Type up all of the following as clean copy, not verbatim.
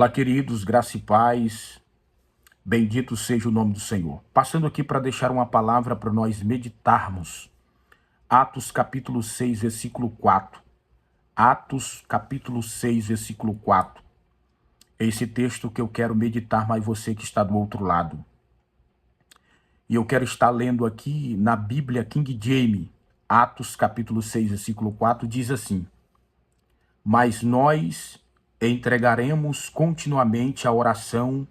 Olá, queridos, graça e paz, bendito seja o nome do Senhor. Passando aqui para deixar uma palavra para nós meditarmos. Atos capítulo 6, versículo 4. Atos capítulo 6, versículo 4. É esse texto que eu quero meditar, mas você que está do outro lado. E eu quero estar lendo aqui na Bíblia King James. Atos capítulo 6, versículo 4, diz assim: Mas nós entregaremos continuamente a oração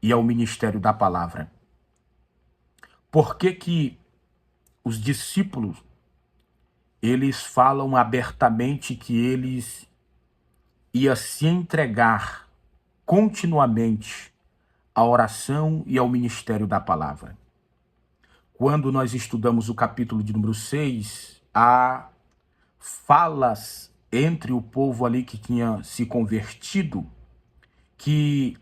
e ao ministério da palavra. Por que os discípulos, eles falam abertamente que eles iam se entregar continuamente à oração e ao ministério da palavra? Quando nós estudamos o capítulo de número 6, há falas entre o povo ali que tinha se convertido, que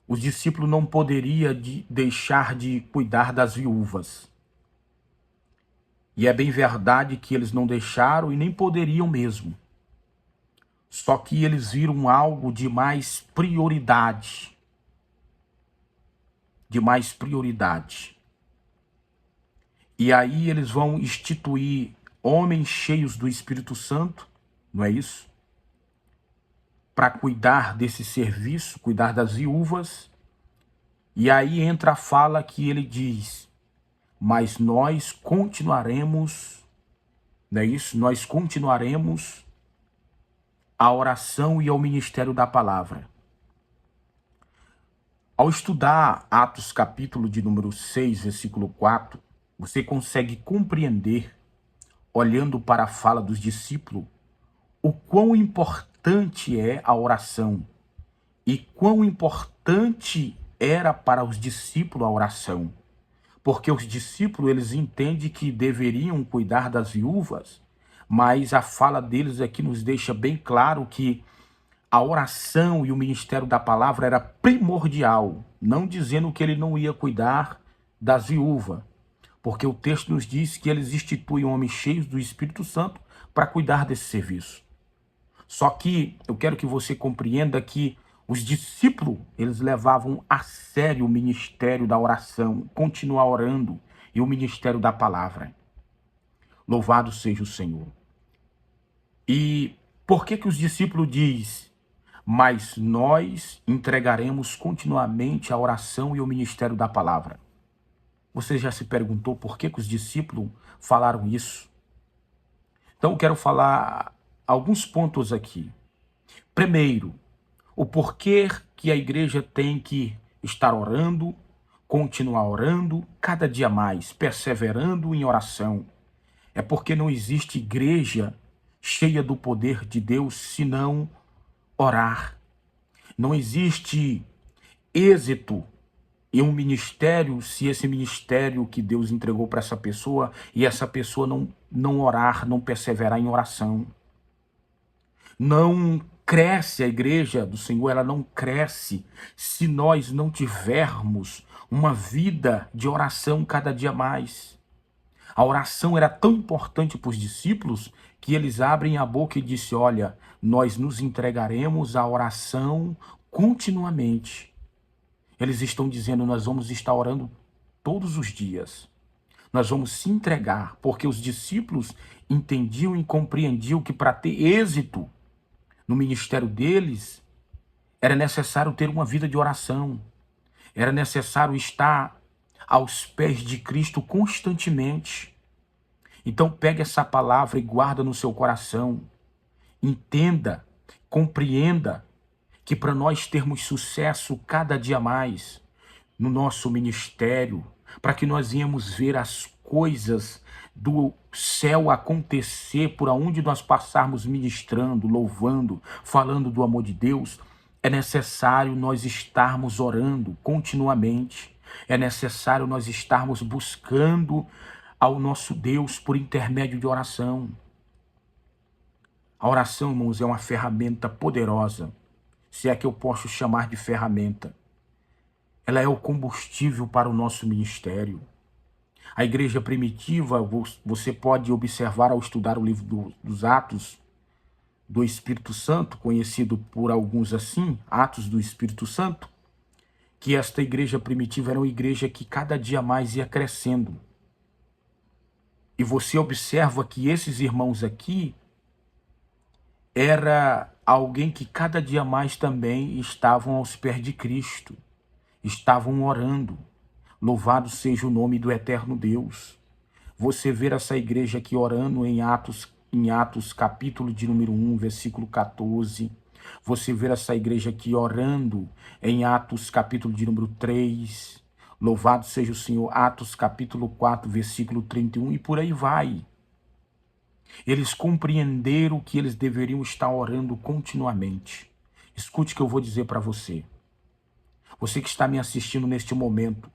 os discípulos não poderiam deixar de cuidar das viúvas. E é bem verdade que eles não deixaram e nem poderiam mesmo. Só que eles viram algo de mais prioridade. De mais prioridade. E aí eles vão instituir homens cheios do Espírito Santo, não é isso? Para cuidar desse serviço, cuidar das viúvas. E aí entra a fala que ele diz: mas nós continuaremos, não é isso? Nós continuaremos a oração e ao ministério da palavra. Ao estudar Atos capítulo de número 6, versículo 4, você consegue compreender, olhando para a fala dos discípulos, o quão importante é a oração e quão importante era para os discípulos a oração. Porque os discípulos, eles entendem que deveriam cuidar das viúvas, mas a fala deles aqui nos deixa bem claro que a oração e o ministério da palavra era primordial, não dizendo que ele não ia cuidar das viúvas, porque o texto nos diz que eles instituem homens cheios do Espírito Santo para cuidar desse serviço. Só que eu quero que você compreenda que os discípulos, eles levavam a sério o ministério da oração, continuar orando, e o ministério da palavra. Louvado seja o Senhor. E por que os discípulos dizem: mas nós entregaremos continuamente a oração e o ministério da palavra? Você já se perguntou por que os discípulos falaram isso? Então eu quero falar alguns pontos aqui. Primeiro, o porquê que a igreja tem que estar orando, continuar orando, cada dia mais, perseverando em oração. É porque não existe igreja cheia do poder de Deus se não orar. Não existe êxito em um ministério se esse ministério que Deus entregou para essa pessoa e essa pessoa não orar, não perseverar em oração. Não cresce a igreja do Senhor, ela não cresce se nós não tivermos uma vida de oração cada dia mais. A oração era tão importante para os discípulos que eles abrem a boca e dizem: olha, nós nos entregaremos à oração continuamente. Eles estão dizendo: nós vamos estar orando todos os dias. Nós vamos se entregar, porque os discípulos entendiam e compreendiam que para ter êxito no ministério deles, era necessário ter uma vida de oração. Era necessário estar aos pés de Cristo constantemente. Então pegue essa palavra e guarda no seu coração. Entenda, compreenda que para nós termos sucesso cada dia mais no nosso ministério, para que nós venhamos ver as coisas do céu acontecer por onde nós passarmos ministrando, louvando, falando do amor de Deus, é necessário nós estarmos orando continuamente. É necessário nós estarmos buscando ao nosso Deus por intermédio de oração. A oração, irmãos, é uma ferramenta poderosa, se é que eu posso chamar de ferramenta. Ela é o combustível para o nosso ministério. A igreja primitiva, você pode observar ao estudar o livro dos Atos, do Espírito Santo, conhecido por alguns assim, Atos do Espírito Santo, que esta igreja primitiva era uma igreja que cada dia mais ia crescendo. E você observa que esses irmãos aqui era alguém que cada dia mais também estavam aos pés de Cristo, estavam orando. Louvado seja o nome do eterno Deus. Você vê essa igreja aqui orando em Atos capítulo de número 1, versículo 14. Você vê essa igreja aqui orando em Atos capítulo de número 3. Louvado seja o Senhor. Atos capítulo 4, versículo 31 e por aí vai. Eles compreenderam que eles deveriam estar orando continuamente. Escute o que eu vou dizer para você. Você que está me assistindo neste momento,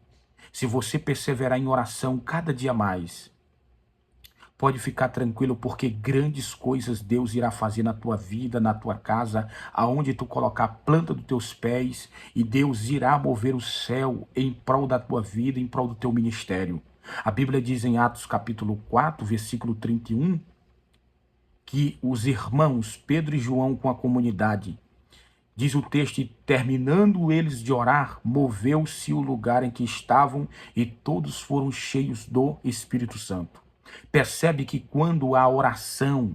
se você perseverar em oração cada dia mais, pode ficar tranquilo, porque grandes coisas Deus irá fazer na tua vida, na tua casa, aonde tu colocar a planta dos teus pés, e Deus irá mover o céu em prol da tua vida, em prol do teu ministério. A Bíblia diz em Atos capítulo 4, versículo 31, que os irmãos Pedro e João com a comunidade, diz o texto, e terminando eles de orar, moveu-se o lugar em que estavam e todos foram cheios do Espírito Santo. Percebe que quando há oração,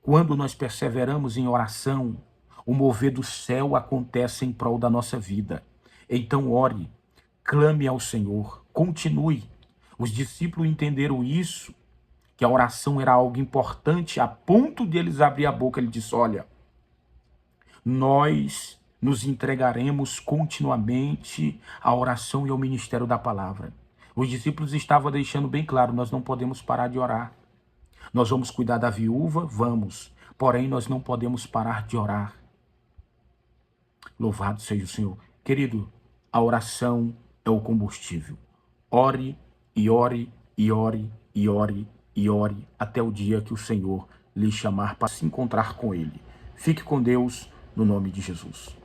quando nós perseveramos em oração, o mover do céu acontece em prol da nossa vida. Então ore, clame ao Senhor, continue. Os discípulos entenderam isso, que a oração era algo importante, a ponto de eles abrir a boca. Ele disse, olha, nós nos entregaremos continuamente à oração e ao ministério da palavra. Os discípulos estavam deixando bem claro, nós não podemos parar de orar. Nós vamos cuidar da viúva? Vamos. Porém, nós não podemos parar de orar. Louvado seja o Senhor. Querido, a oração é o combustível. Ore e ore e ore e ore e ore até o dia que o Senhor lhe chamar para se encontrar com Ele. Fique com Deus, no nome de Jesus.